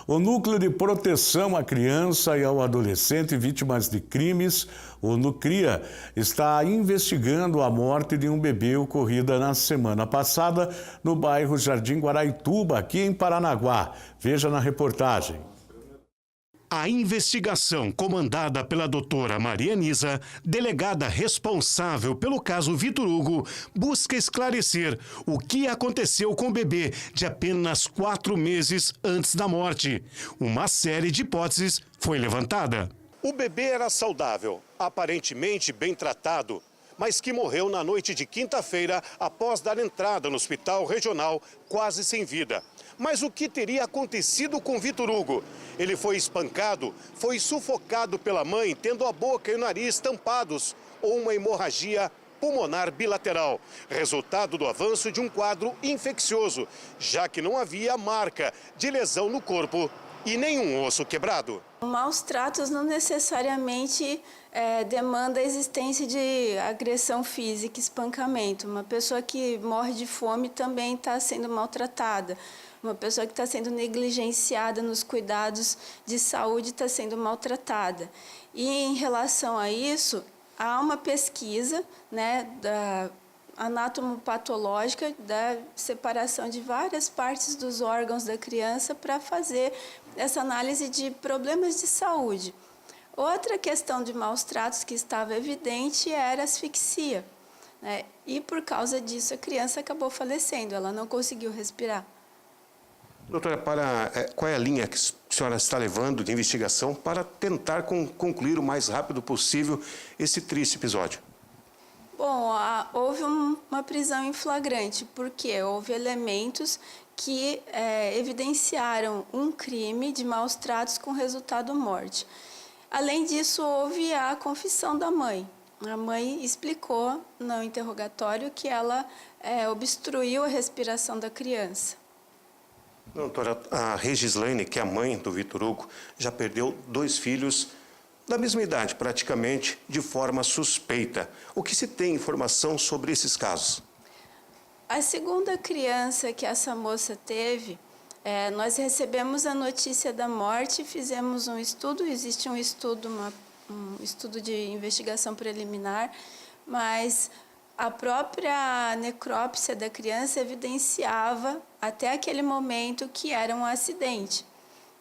O Núcleo de Proteção à Criança e ao Adolescente Vítimas de Crimes, o NUCRIA, está investigando a morte de um bebê ocorrida na semana passada no bairro Jardim Guaraituba, aqui em Paranaguá. Veja na reportagem. A investigação, comandada pela doutora Maria Nisa, delegada responsável pelo caso Vitor Hugo, busca esclarecer o que aconteceu com o bebê de apenas 4 meses antes da morte. Uma série de hipóteses foi levantada. O bebê era saudável, aparentemente bem tratado, mas que morreu na noite de quinta-feira após dar entrada no hospital regional quase sem vida. Mas o que teria acontecido com Vitor Hugo? Ele foi espancado, foi sufocado pela mãe, tendo a boca e o nariz tampados, ou uma hemorragia pulmonar bilateral, resultado do avanço de um quadro infeccioso, já que não havia marca de lesão no corpo e nenhum osso quebrado. Maus tratos não necessariamente demanda a existência de agressão física, espancamento. Uma pessoa que morre de fome também está sendo maltratada. Uma pessoa que está sendo negligenciada nos cuidados de saúde está sendo maltratada. E em relação a isso, há uma pesquisa, né, da anatomopatológica, da separação de várias partes dos órgãos da criança para fazer essa análise de problemas de saúde. Outra questão de maus tratos que estava evidente era a asfixia, né? E por causa disso a criança acabou falecendo, ela não conseguiu respirar. Doutora, qual é a linha que a senhora está levando de investigação para tentar concluir o mais rápido possível esse triste episódio? Bom, houve uma prisão em flagrante, porque houve elementos que evidenciaram um crime de maus tratos com resultado morte. Além disso, houve a confissão da mãe. A mãe explicou no interrogatório que ela obstruiu a respiração da criança. Doutora, a Regislaine, que é a mãe do Vitor Hugo, já perdeu 2 filhos da mesma idade, praticamente, de forma suspeita. O que se tem informação sobre esses casos? A segunda criança que essa moça teve, nós recebemos a notícia da morte, fizemos um estudo, existe um estudo de investigação preliminar, mas a própria necrópsia da criança evidenciava até aquele momento que era um acidente.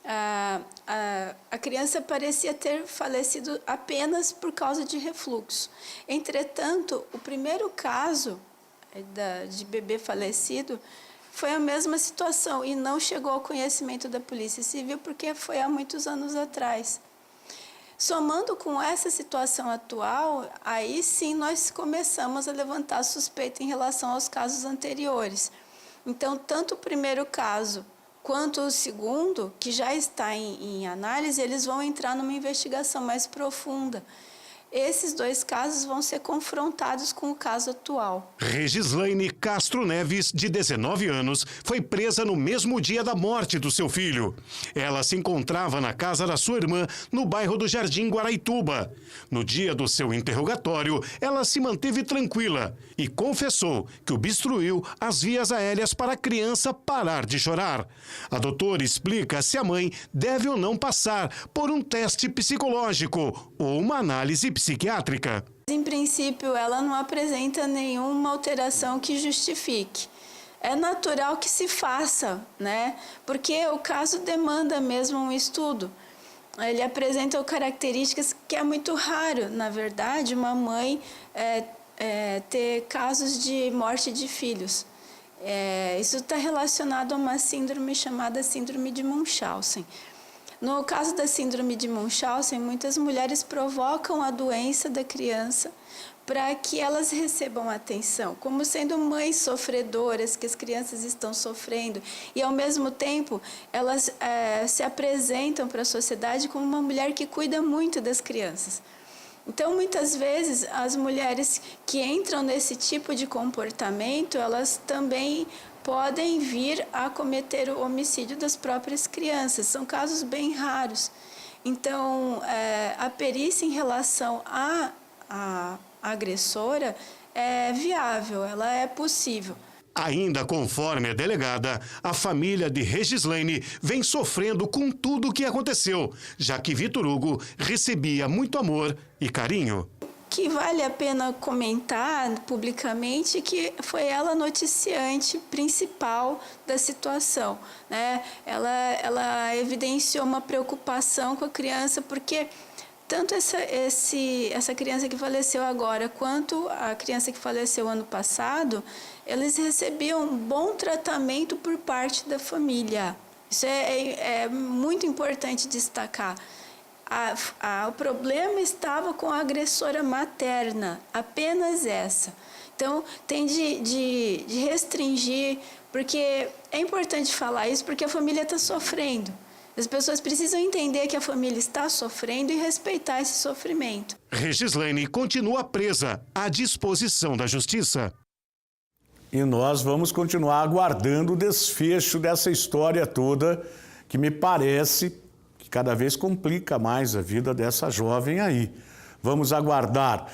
A criança parecia ter falecido apenas por causa de refluxo. Entretanto, o primeiro caso de bebê falecido foi a mesma situação e não chegou ao conhecimento da Polícia Civil porque foi há muitos anos atrás. Somando com essa situação atual, aí sim nós começamos a levantar suspeita em relação aos casos anteriores. Então, tanto o primeiro caso quanto o segundo, que já está em análise, eles vão entrar numa investigação mais profunda. Esses 2 casos vão ser confrontados com o caso atual. Regislaine Castro Neves, de 19 anos, foi presa no mesmo dia da morte do seu filho. Ela se encontrava na casa da sua irmã, no bairro do Jardim Guaraituba. No dia do seu interrogatório, ela se manteve tranquila e confessou que obstruiu as vias aéreas para a criança parar de chorar. A doutora explica se a mãe deve ou não passar por um teste psicológico ou uma análise psiquiátrica. Em princípio, ela não apresenta nenhuma alteração que justifique. É natural que se faça, né? Porque o caso demanda mesmo um estudo. Ele apresenta características que é muito raro, na verdade, uma mãe ter casos de morte de filhos. Isso está relacionado a uma síndrome chamada síndrome de Munchausen. No caso da síndrome de Munchausen, muitas mulheres provocam a doença da criança para que elas recebam atenção, como sendo mães sofredoras, que as crianças estão sofrendo, e ao mesmo tempo elas se apresentam para a sociedade como uma mulher que cuida muito das crianças. Então, muitas vezes, as mulheres que entram nesse tipo de comportamento, elas também podem vir a cometer o homicídio das próprias crianças. São casos bem raros. Então, a perícia em relação à agressora é viável, ela é possível. Ainda conforme a delegada, a família de Regislane vem sofrendo com tudo o que aconteceu, já que Vitor Hugo recebia muito amor e carinho. Que vale a pena comentar publicamente que foi ela a noticiante principal da situação, né? Ela evidenciou uma preocupação com a criança, porque tanto essa criança que faleceu agora quanto a criança que faleceu ano passado, eles recebiam um bom tratamento por parte da família. Isso é muito importante destacar. O problema estava com a agressora materna, apenas essa. Então, tem de restringir, porque é importante falar isso, porque a família está sofrendo. As pessoas precisam entender que a família está sofrendo e respeitar esse sofrimento. Regislane continua presa à disposição da justiça. E nós vamos continuar aguardando o desfecho dessa história toda, que me parece que cada vez complica mais a vida dessa jovem aí. Vamos aguardar.